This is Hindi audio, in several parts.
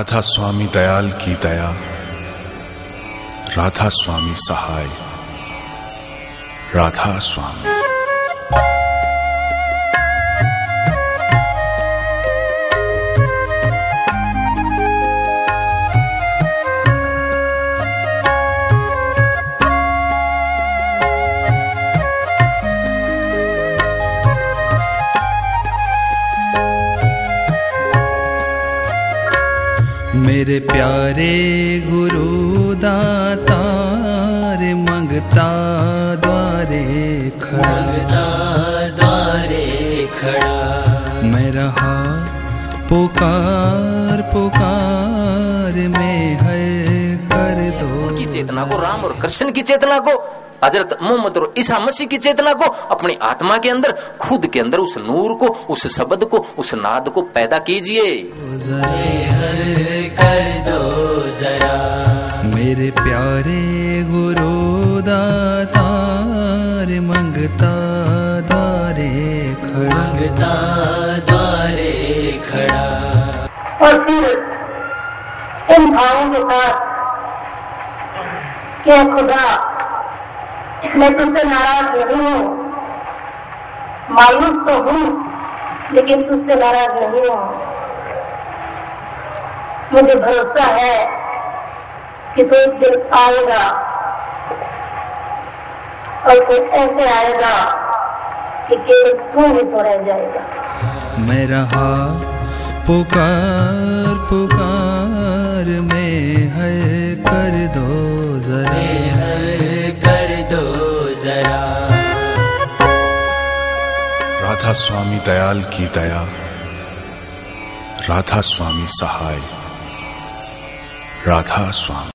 राधा स्वामी दयाल की दया, राधा स्वामी सहाय, राधा स्वामी। मेरे प्यारे गुरु दातार मंगता द्वारे खड़ा, मैं रहा पुकार पुकार में हर कर दो। की चेतना को, राम और कृष्ण की चेतना को, हजरत मोहम्मद और ईसा मसीह की चेतना को अपनी आत्मा के अंदर, खुद के अंदर उस नूर को, उस शब्द को, उस नाद को पैदा कीजिए। कर दो जरा मेरे प्यारे गुरु दातार मंगता द्वारे खड़ा। और फिर इन भावों के साथ क्या खुदा, मैं तुझसे नाराज नहीं हूँ, मायूस तो हूँ लेकिन तुझसे नाराज नहीं हूँ। मुझे भरोसा है कि तू एक दिन आएगा और फिर ऐसे आएगा कि केवल तू ही तो रह जाएगा। मैं रहा पुकार पुकार में हर कर दो जरा, राधा स्वामी दयाल की दया, राधा स्वामी सहाय, राधा स्वामी।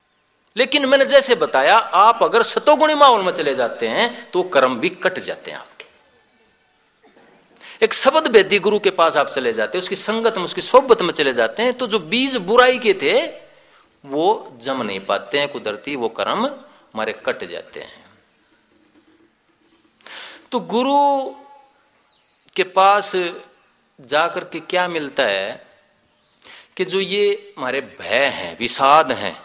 लेकिन मैंने जैसे बताया, आप अगर सतोगुणी माहौल में चले जाते हैं तो कर्म भी कट जाते हैं आपके। एक शब्द वेदी गुरु के पास आप चले जाते हैं, उसकी संगत में, उसकी सोबत में चले जाते हैं, तो जो बीज बुराई के थे वो जम नहीं पाते हैं, कुदरती वो कर्म हमारे कट जाते हैं। तो गुरु के पास जाकर के क्या मिलता है कि जो ये हमारे भय हैं, विषाद हैं,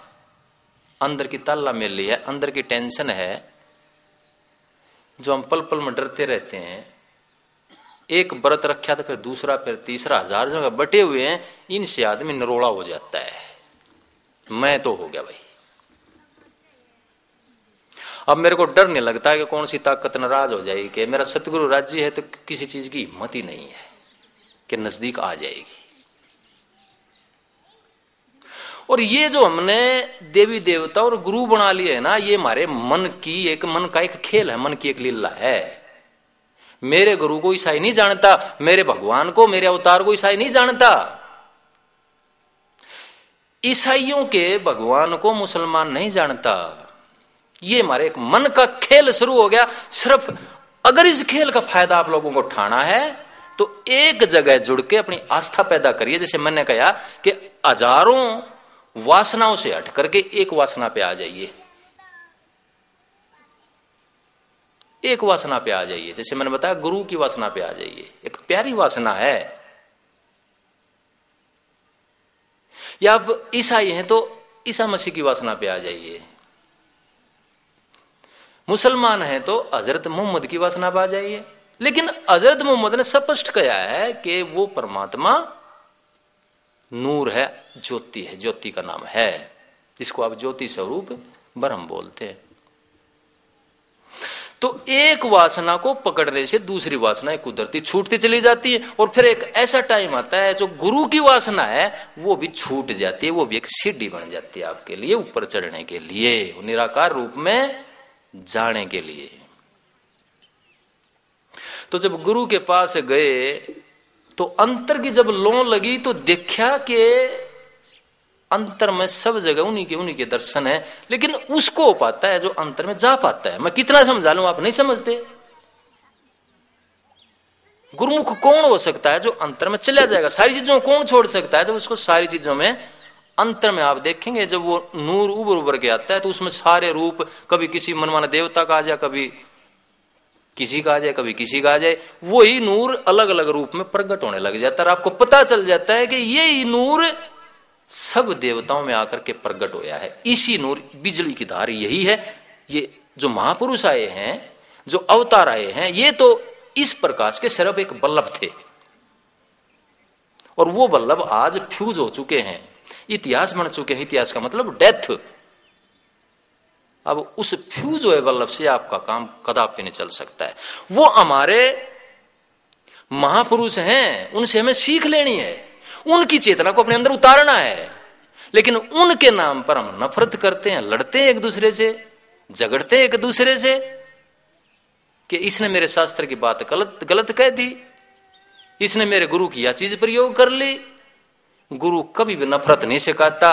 अंदर की ताला मिली है, अंदर की टेंशन है, जो हम पल पल में डरते रहते हैं, एक व्रत रखा तो फिर दूसरा, फिर तीसरा, हजार जगह बटे हुए हैं, इनसे आदमी नरोड़ा हो जाता है। मैं तो हो गया भाई, अब मेरे को डर नहीं लगता कि कौन सी ताकत नाराज हो जाएगी, कि मेरा सतगुरु राज्य है तो किसी चीज की हिम्मत ही नहीं है कि नजदीक आ जाएगी। और ये जो हमने देवी देवता और गुरु बना लिए है ना, ये हमारे मन का एक खेल है, मन की एक लीला है। मेरे गुरु को ईसाई नहीं जानता, मेरे भगवान को, मेरे अवतार को ईसाई नहीं जानता। ईसाइयों के भगवान को मुसलमान नहीं जानता। ये हमारे एक मन का खेल शुरू हो गया। सिर्फ अगर इस खेल का फायदा आप लोगों को उठाना है तो एक जगह जुड़ के अपनी आस्था पैदा करिए। जैसे मैंने कहा कि हजारों वासनाओं से हट करके एक वासना पे आ जाइए, एक वासना पे आ जाइए। जैसे मैंने बताया, गुरु की वासना पे आ जाइए, एक प्यारी वासना है। या आप ईसाई हैं तो ईसा मसीह की वासना पे आ जाइए, मुसलमान हैं तो हजरत मोहम्मद की वासना पे आ जाइए। लेकिन हजरत मोहम्मद ने स्पष्ट कहा है कि वो परमात्मा नूर है, ज्योति है, ज्योति का नाम है, जिसको आप ज्योति स्वरूप ब्रह्म बोलते हैं। तो एक वासना को पकड़ने से दूसरी वासना कुदरती छूटती चली जाती है। और फिर एक ऐसा टाइम आता है जो गुरु की वासना है वो भी छूट जाती है, वो भी एक सीढ़ी बन जाती है आपके लिए ऊपर चढ़ने के लिए, निराकार रूप में जाने के लिए। तो जब गुरु के पास गए तो अंतर की जब लौ लगी तो देखा कि अंतर में सब जगह उन्हीं के दर्शन है। लेकिन उसको हो पाता है जो अंतर में जा पाता है। मैं कितना समझा लूं, आप नहीं समझते। गुरुमुख कौन हो सकता है जो अंतर में चला जाएगा। सारी चीजों को कौन छोड़ सकता है जब उसको सारी चीजों में अंतर में आप देखेंगे। जब वो नूर उबर के आता है तो उसमें सारे रूप, कभी किसी मनमाना देवता का आ जाए, कभी किसी का आ जाए, कभी किसी का आ जाए, वही नूर अलग अलग रूप में प्रकट होने लग जाता है। और आपको पता चल जाता है कि यही नूर सब देवताओं में आकर के प्रकट होया है। इसी नूर बिजली की धार यही है। ये जो महापुरुष आए हैं, जो अवतार आए हैं, ये तो इस प्रकाश के सिर्फ एक बल्लभ थे और वो बल्लभ आज फ्यूज हो चुके हैं, इतिहास बन चुके हैं। इतिहास का मतलब डेथ। अब उस फ्यूज हुए बल्लभ से आपका काम कदापि नहीं चल सकता है। वो हमारे महापुरुष हैं, उनसे हमें सीख लेनी है, उनकी चेतना को अपने अंदर उतारना है। लेकिन उनके नाम पर हम नफरत करते हैं, लड़ते हैं एक दूसरे से, झगड़ते हैं एक दूसरे से कि इसने मेरे शास्त्र की बात गलत कह दी, इसने मेरे गुरु की यह चीज प्रयोग कर ली। गुरु कभी भी नफरत नहीं सिखाता।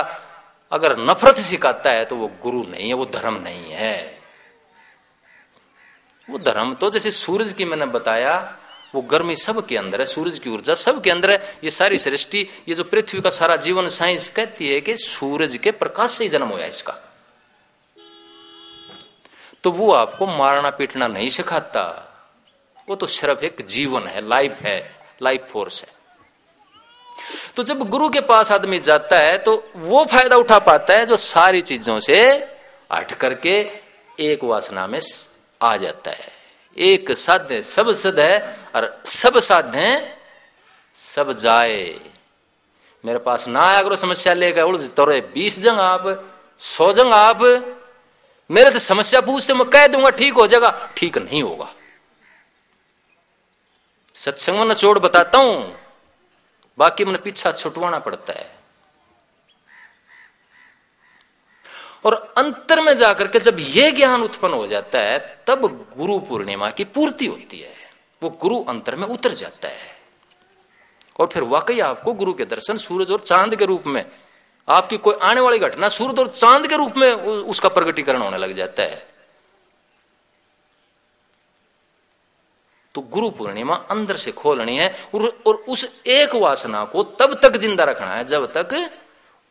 अगर नफरत सिखाता है तो वो गुरु नहीं है, वो धर्म नहीं है। वो धर्म तो जैसे सूरज की मैंने बताया, वो गर्मी सबके अंदर है, सूरज की ऊर्जा सबके अंदर है। ये सारी सृष्टि, ये जो पृथ्वी का सारा जीवन, साइंस कहती है कि सूरज के प्रकाश से ही जन्म हुआ इसका। तो वो आपको मारना पीटना नहीं सिखाता, वो तो सिर्फ एक जीवन है, लाइफ फोर्स है। तो जब गुरु के पास आदमी जाता है तो वो फायदा उठा पाता है जो सारी चीजों से हट करके एक वासना में आ जाता है। एक साध्य सब सद है और सब साध्य है सब जाए। मेरे पास ना आया करो समस्या लेकर उलझ तोरे 20 जंग आप 100 जंग आप मेरे तो समस्या पूछते मैं कह दूंगा ठीक हो जाएगा, ठीक नहीं होगा। सत्संग में नचोड़ बताता हूं, बाकी मैंने पीछा छुटवाना पड़ता है। और अंतर में जाकर के जब यह ज्ञान उत्पन्न हो जाता है तब गुरु पूर्णिमा की पूर्ति होती है। वो गुरु अंतर में उतर जाता है और फिर वाकई आपको गुरु के दर्शन सूरज और चांद के रूप में, आपकी कोई आने वाली घटना सूरज और चांद के रूप में उसका प्रगटीकरण होने लग जाता है। तो गुरु पूर्णिमा अंदर से खोलनी है और उस एक वासना को तब तक जिंदा रखना है जब तक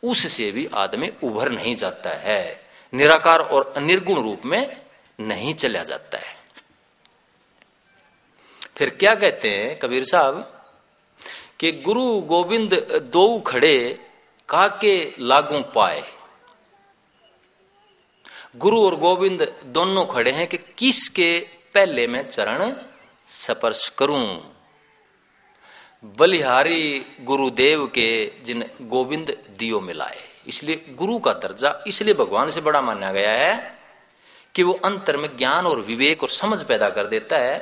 उससे भी आदमी उभर नहीं जाता है, निराकार और निर्गुण रूप में नहीं चला जाता है। फिर क्या कहते हैं कबीर साहब कि गुरु गोविंद दो खड़े काके लागू पाए। गुरु और गोविंद दोनों खड़े हैं कि किसके पहले में चरण स्पर्श करूं। बलिहारी गुरुदेव के जिन गोविंद दियो मिलाए। इसलिए गुरु का दर्जा इसलिए भगवान से बड़ा माना गया है कि वो अंतर में ज्ञान और विवेक और समझ पैदा कर देता है,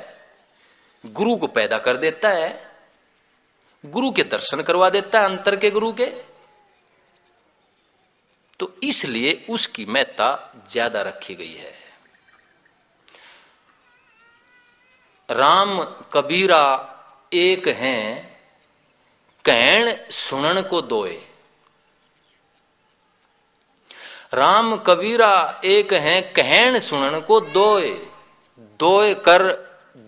गुरु को पैदा कर देता है, गुरु के दर्शन करवा देता है अंतर के गुरु के। तो इसलिए उसकी महत्ता ज्यादा रखी गई है। राम कबीरा एक हैं कहण सुनन को दोए। राम कबीरा एक हैं कहण सुनन को दोए। दोए कर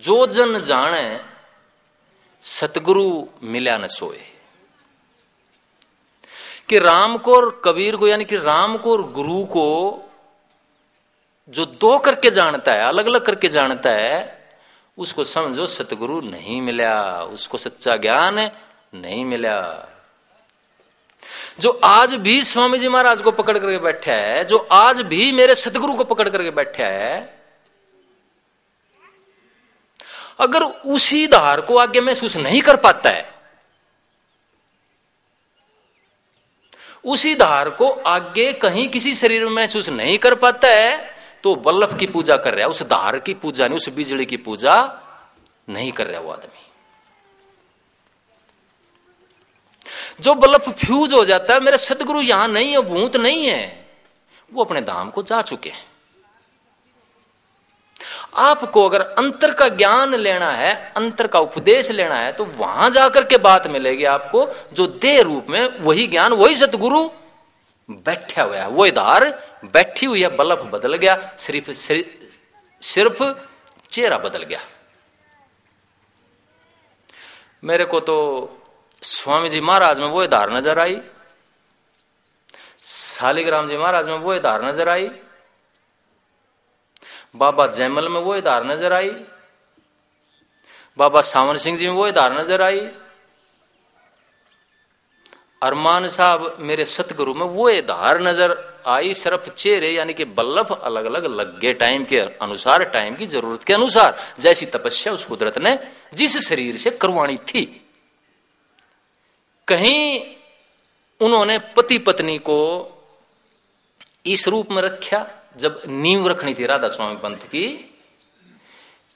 जो जन जाने सतगुरु मिला न सोए। कि राम को और कबीर को यानी कि राम को और गुरु को जो दो करके जानता है, अलग अलग करके जानता है, उसको समझो सतगुरु नहीं मिला, उसको सच्चा ज्ञान नहीं मिला। जो आज भी स्वामी जी महाराज को पकड़ करके बैठा है, जो आज भी मेरे सतगुरु को पकड़ करके बैठा है, अगर उसी धार को आगे महसूस नहीं कर पाता है, उसी धार को आगे कहीं किसी शरीर में महसूस नहीं कर पाता है, तो बल्लभ की पूजा कर रहा है, उस धार की पूजा नहीं, उस बिजली की पूजा नहीं कर रहा वो आदमी। जो बल्लभ फ्यूज हो जाता है, मेरे सतगुरु यहां नहीं है, भूत नहीं है, वो अपने धाम को जा चुके हैं। आपको अगर अंतर का ज्ञान लेना है, अंतर का उपदेश लेना है, तो वहां जाकर के बात मिलेगी आपको, जो देह रूप में वही ज्ञान, वही सतगुरु बैठा हुआ है, वही धार बैठी हुई है। बल्लभ बदल गया, सिर्फ चेहरा बदल गया। मेरे को तो स्वामी जी महाराज में वो धार नजर आई, शालिग्राम जी महाराज में वो धार नजर आई, बाबा जयमल में वो धार नजर आई, बाबा सावन सिंह जी में वो धार नजर आई, अरमान साहब मेरे सतगुरु में वो धार नजर आई, सिर्फ चेहरे यानी कि बल्लभ अलग अलग लग गए टाइम के अनुसार, टाइम की जरूरत के अनुसार, जैसी तपस्या उस कुदरत ने जिस शरीर से करवानी थी। कहीं उन्होंने पति पत्नी को इस रूप में रखा, जब नींव रखनी थी राधा स्वामी पंथ की,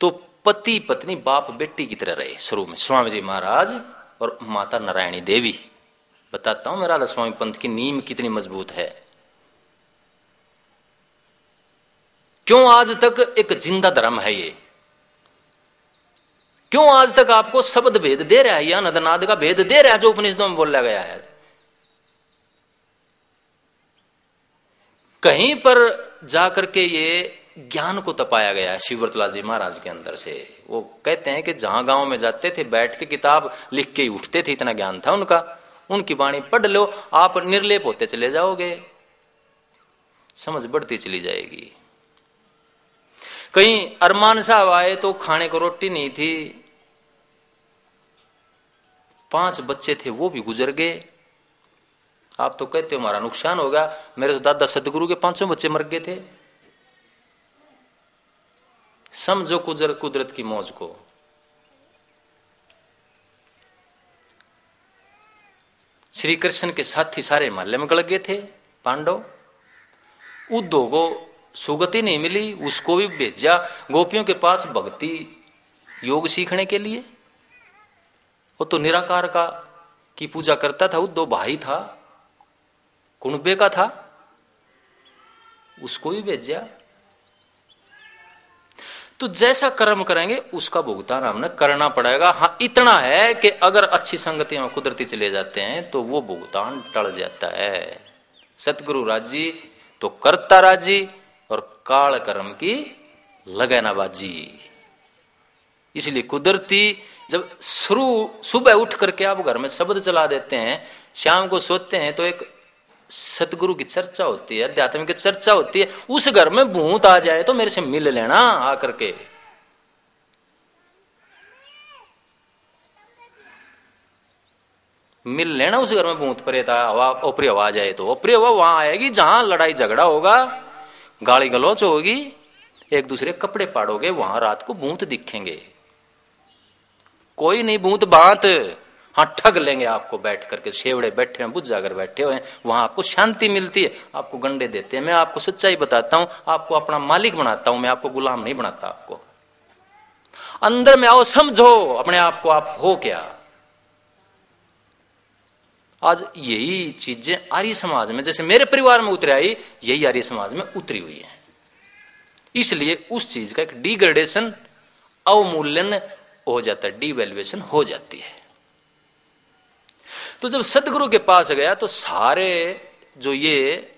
तो पति पत्नी बाप बेटी की तरह रहे शुरू में, स्वामी जी महाराज और माता नारायणी देवी। बताता हूं मैं राधा स्वामी पंथ की नींव कितनी मजबूत है, क्यों आज तक एक जिंदा धर्म है ये, क्यों आज तक आपको शब्द भेद दे रहा है, या नदनाद का भेद दे रहा है जो उपनिषदों में बोला गया है। कहीं पर जाकर के ये ज्ञान को तपाया गया है शिवव्रतलाल जी महाराज के अंदर से। वो कहते हैं कि जहां गांव में जाते थे बैठ के किताब लिख के ही उठते थे, इतना ज्ञान था उनका। उनकी वाणी पढ़ लो, आप निर्लेप होते चले जाओगे, समझ बढ़ती चली जाएगी। कहीं अरमान साहब आए तो खाने को रोटी नहीं थी, 5 बच्चे थे वो भी गुजर गए। आप तो कहते हो हमारा नुकसान होगा, मेरे तो दादा सतगुरु के 5 बच्चे मर गए थे। समझो कुदरत की मौज को। श्री कृष्ण के साथी सारे महल्ले में गड़ गए थे पांडव। उद्धव को सुगति नहीं मिली, उसको भी भेजा गोपियों के पास भक्ति योग सीखने के लिए। वो तो निराकार का की पूजा करता था, उद्धव भाई था, कुणबे का था, उसको भी भेजा। तो जैसा कर्म करेंगे उसका भुगतान हमने करना पड़ेगा। हाँ, इतना है कि अगर अच्छी संगति में कुदरती चले जाते हैं तो वो भुगतान टल जाता है। सतगुरु राजी तो करता राजी, और काल कर्म की लगनाबाजी। इसलिए कुदरती जब सुबह उठ करके आप घर में शब्द चला देते हैं, शाम को सोते हैं तो एक सतगुरु की चर्चा होती है, अध्यात्म की चर्चा होती है। उस घर में भूत आ जाए तो मेरे से मिल लेना आकर के। मिल लेना उस घर में भूत प्रेत ओपरी आवाज आए तो। ओपरी हवा वहां आएगी जहां लड़ाई झगड़ा होगा, गाली गलौच होगी, एक दूसरे कपड़े पाड़ोगे, वहां रात को भूत दिखेंगे। कोई नहीं भूत बात, हाँ ठग लेंगे आपको बैठ करके, शेवड़े बैठे हैं, बुझ जाकर बैठे हुए हैं, वहां आपको शांति मिलती है, आपको गंडे देते हैं। मैं आपको सच्चाई बताता हूं, आपको अपना मालिक बनाता हूं, मैं आपको गुलाम नहीं बनाता। आपको अंदर में आओ, समझो अपने आप को, आप हो क्या। आज यही चीजें आर्य समाज में, जैसे मेरे परिवार में उतर आई, यही आर्य समाज में उतरी हुई है। इसलिए उस चीज का एक डिग्रेडेशन, अवमूल्यन हो जाता है, डिवैल्यूएशन हो जाती है। तो जब सतगुरु के पास गया तो सारे जो ये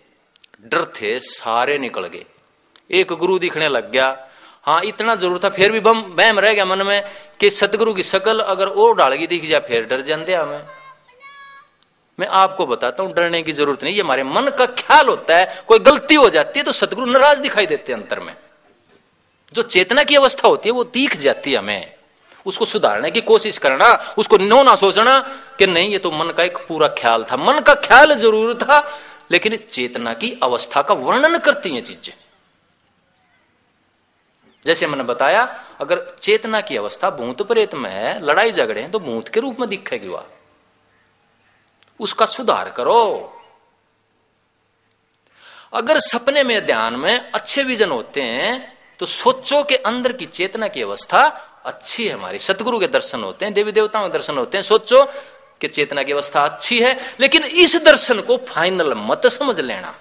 डर थे सारे निकल गए। एक गुरु दिखने लग गया। हाँ, इतना जरूर था, फिर भी बहम रह गया मन में कि सतगुरु की शकल अगर और डालगी दिख जाए फिर डर जाते हमें। मैं आपको बताता हूं, डरने की जरूरत नहीं, ये हमारे मन का ख्याल होता है। कोई गलती हो जाती है तो सतगुरु नाराज दिखाई देते हैं अंतर में। जो चेतना की अवस्था होती है वो दिख जाती है हमें। उसको सुधारने की कोशिश करना, उसको नो ना सोचना कि नहीं ये तो मन का एक पूरा ख्याल था। मन का ख्याल जरूर था, लेकिन चेतना की अवस्था का वर्णन करती हैं चीजें। जैसे मैंने बताया, अगर चेतना की अवस्था भूत प्रेत में है, लड़ाई झगड़े हैं, तो भूत के रूप में दिखेगी वह। उसका सुधार करो। अगर सपने में ध्यान में अच्छे विजन होते हैं तो सोचो कि अंदर की चेतना की अवस्था अच्छी है हमारी। सतगुरु के दर्शन होते हैं, देवी देवताओं के दर्शन होते हैं, सोचो कि चेतना की अवस्था अच्छी है। लेकिन इस दर्शन को फाइनल मत समझ लेना।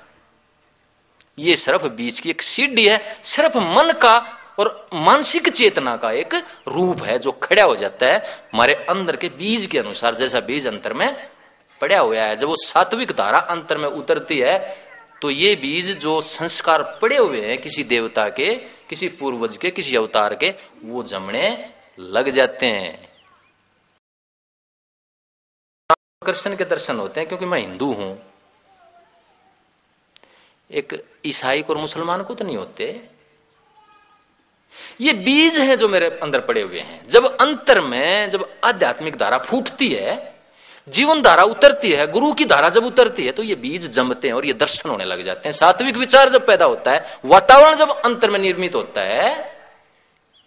ये सिर्फ बीच की एक सीढ़ी है, सिर्फ मन का और मानसिक चेतना का एक रूप है जो खड़ा हो जाता है हमारे अंदर के बीज के अनुसार। जैसा बीज अंतर में पड़ा हुआ है, जब वो सात्विक धारा अंतर में उतरती है तो ये बीज जो संस्कार पड़े हुए हैं किसी देवता के, किसी पूर्वज के, किसी अवतार के, वो जमने लग जाते हैं। कृष्ण के दर्शन होते हैं क्योंकि मैं हिंदू हूं। एक ईसाई को और मुसलमान को तो नहीं होते। ये बीज हैं जो मेरे अंदर पड़े हुए हैं। जब अंतर में जब आध्यात्मिक धारा फूटती है जीवन धारा उतरती है, गुरु की धारा जब उतरती है तो ये बीज जमते हैं और ये दर्शन होने लग जाते हैं। सात्विक विचार जब पैदा होता है, वातावरण जब अंतर में निर्मित होता है,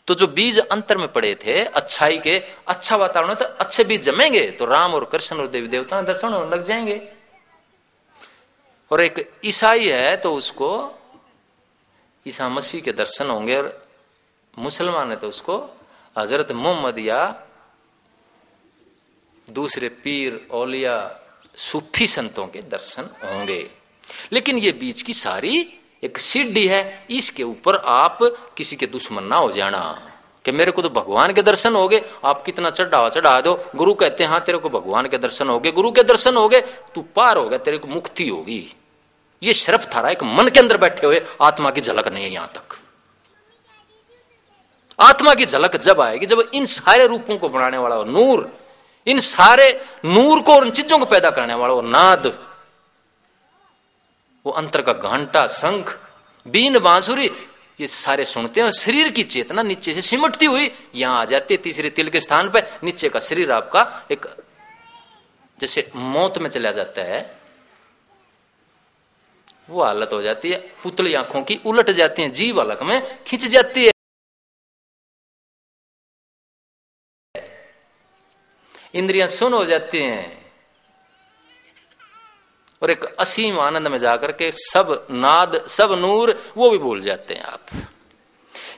तो जो बीज अंतर में पड़े थे अच्छाई के, अच्छा वातावरण, तो अच्छे बीज जमेंगे तो राम और कृष्ण और देवी देवता दर्शन होने लग जाएंगे। और एक ईसाई है तो उसको ईसा मसीह के दर्शन होंगे, और मुसलमान है तो उसको हजरत मोहम्मद या दूसरे पीर औलिया सूफी संतों के दर्शन होंगे। लेकिन ये बीच की सारी एक सीढ़ी है, इसके ऊपर आप किसी के दुश्मन ना हो जाना कि मेरे को तो भगवान के दर्शन हो गए, आप कितना चढ़ा दो। गुरु कहते हैं हाँ तेरे को भगवान के दर्शन हो गए, गुरु के दर्शन हो गए, तू पार हो गया, तेरे को मुक्ति होगी। ये सिर्फ थारा एक मन के अंदर बैठे हुए आत्मा की झलक नहीं है। यहां तक आत्मा की झलक जब आएगी जब इन सारे रूपों को बनाने वाला हो नूर, इन सारे नूर को और इन चीजों को पैदा करने वाला हो नाद, वो अंतर का घंटा, शंख, बीन, बांसुरी, ये सारे सुनते हैं। शरीर की चेतना नीचे से सिमटती हुई यहां आ जाती है तीसरे तिल के स्थान पे। नीचे का शरीर आपका एक जैसे मौत में चला जाता है, वो हालत हो जाती है। पुतली आंखों की उलट जाती है, जीव अलग में खिंच जाती है, इंद्रियां सुन हो जाती हैं, और एक असीम आनंद में जाकर के सब नाद, सब नूर, वो भी भूल जाते हैं आप।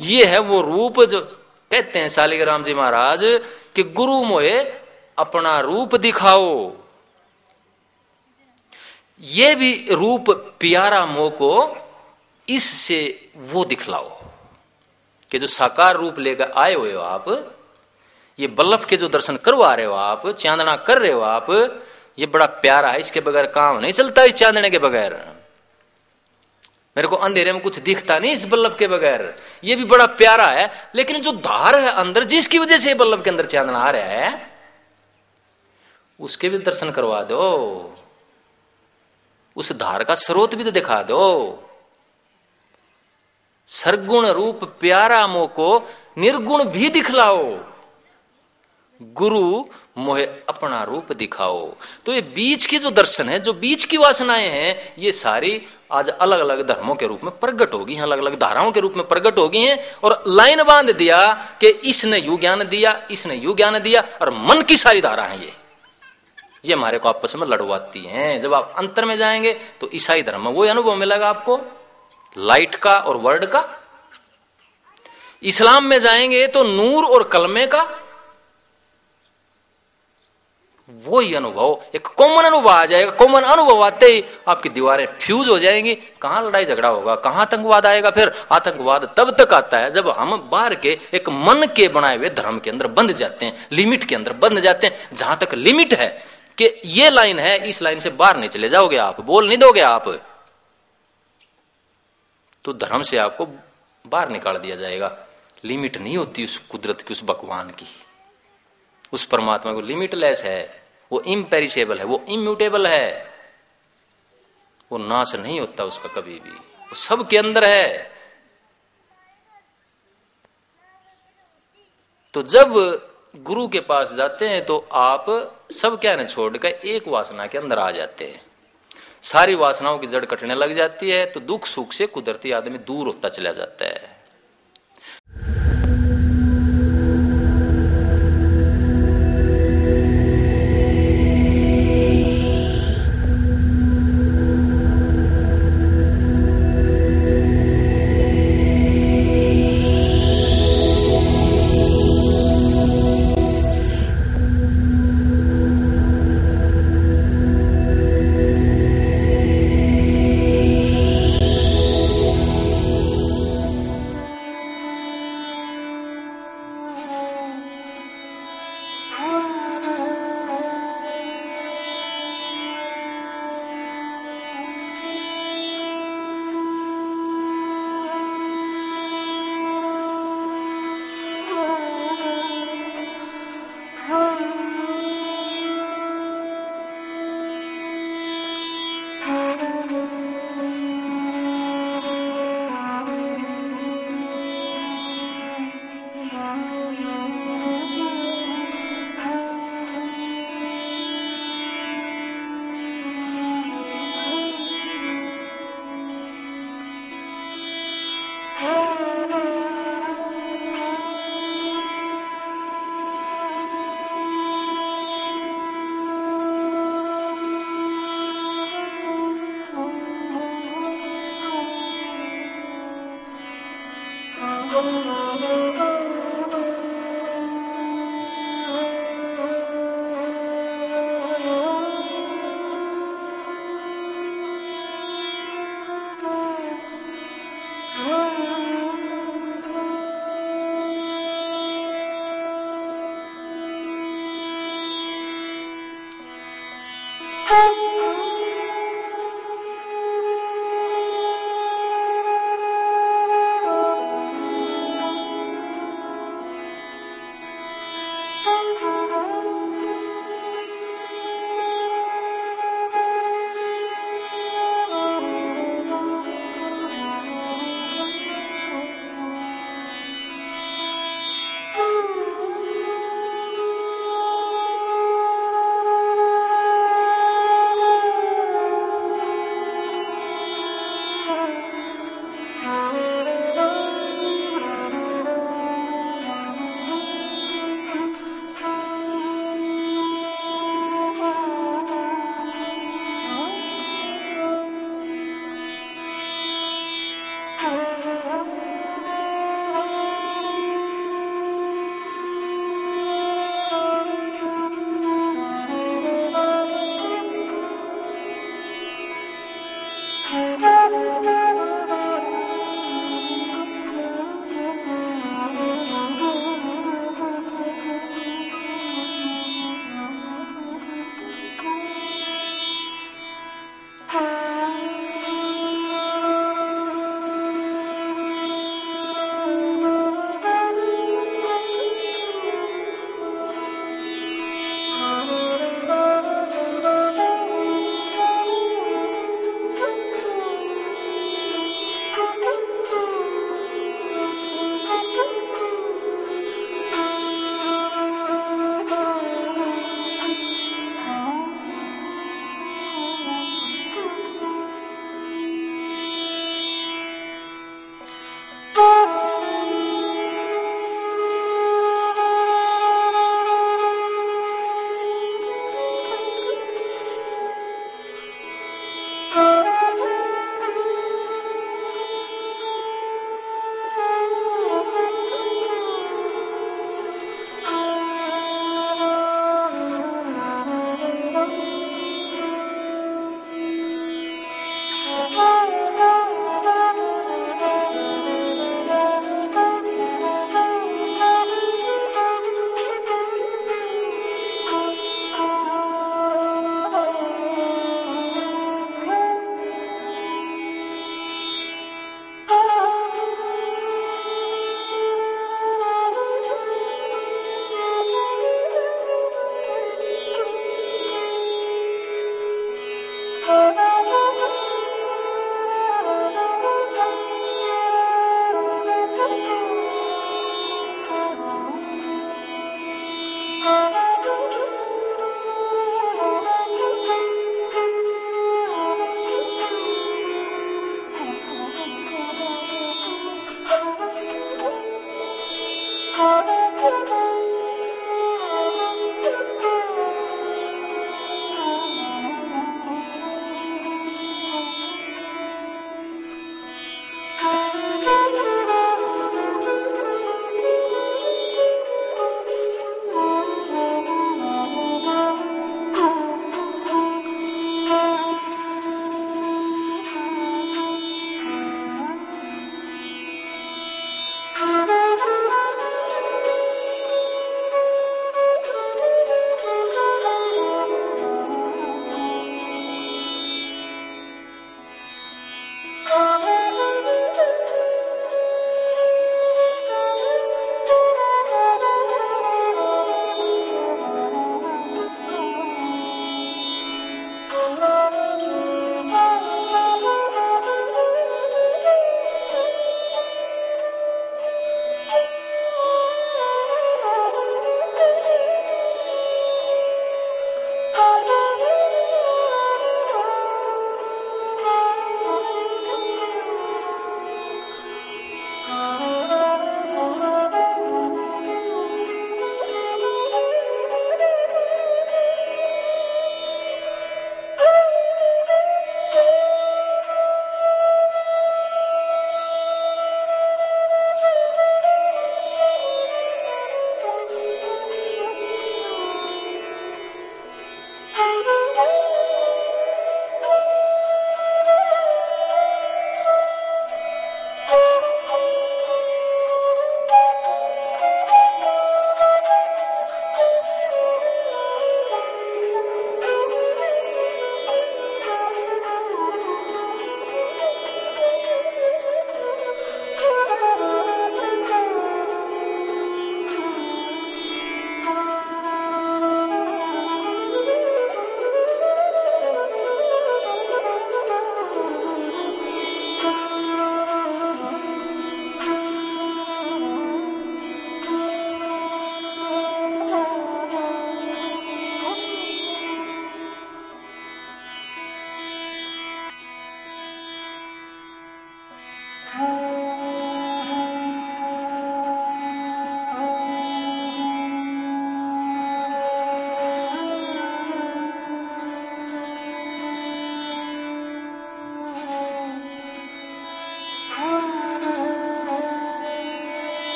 ये है वो रूप जो कहते हैं शालिग्राम जी महाराज कि गुरु मोहे अपना रूप दिखाओ। ये भी रूप प्यारा मोह को इससे वो दिखलाओ कि जो साकार रूप लेकर आए हुए हो आप, ये बल्लभ के जो दर्शन करवा रहे हो आप, चांदना कर रहे हो आप, ये बड़ा प्यारा है, इसके बगैर काम नहीं चलता। इस चांदने के बगैर मेरे को अंधेरे में कुछ दिखता नहीं, इस बल्लभ के बगैर। ये भी बड़ा प्यारा है, लेकिन जो धार है अंदर, जिसकी वजह से बल्लभ के अंदर चांदना आ रहा है, उसके भी दर्शन करवा दो, उस धार का स्रोत भी तो दिखा दो। सरगुण रूप प्यारा मोह को निर्गुण भी दिखलाओ, गुरु मोहे अपना रूप दिखाओ। तो ये बीच के जो दर्शन है, जो बीच की वासनाएं हैं, ये सारी आज अलग अलग धर्मों के रूप में प्रकट होगी हैं, अलग अलग धाराओं के रूप में प्रकट होगी हैं, और लाइन बांध दिया कि इसने यू ज्ञान दिया, इसने यू ज्ञान दिया, और मन की सारी धारा है ये हमारे को आपस में लड़वाती हैं। जब आप अंतर में जाएंगे तो ईसाई धर्म में वो अनुभव मिलेगा आपको, लाइट का और वर्ड का। इस्लाम में जाएंगे तो नूर और कलमे का वो ही अनुभव, एक कॉमन अनुभव आ जाएगा। कॉमन अनुभव आते ही आपकी दीवारें फ्यूज हो जाएंगी, कहां लड़ाई झगड़ा होगा, कहां आतंकवाद आएगा। फिर आतंकवाद तब तक आता है जब हम बाहर के एक मन के बनाए हुए धर्म के अंदर बंध जाते हैं, लिमिट के अंदर बंध जाते हैं। जहां तक लिमिट है कि ये लाइन है, इस लाइन से बाहर नहीं चले जाओगे आप, बोल नहीं दोगे आप, तो धर्म से आपको बाहर निकाल दिया जाएगा। लिमिट नहीं होती उस कुदरत की, उस भगवान की, उस परमात्मा को लिमिटलेस है, वो इम्पेरिशेबल है, वो इम्यूटेबल है, वो नाश नहीं होता उसका कभी भी, वो सबके अंदर है। तो जब गुरु के पास जाते हैं तो आप सब क्या न छोड़कर एक वासना के अंदर आ जाते हैं। सारी वासनाओं की जड़ कटने लग जाती है, तो दुख सुख से कुदरती आदमी दूर होता चला जाता है।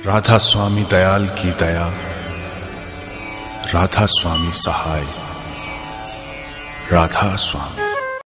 राधा स्वामी दयाल की दया, राधा स्वामी सहाय, राधा स्वामी।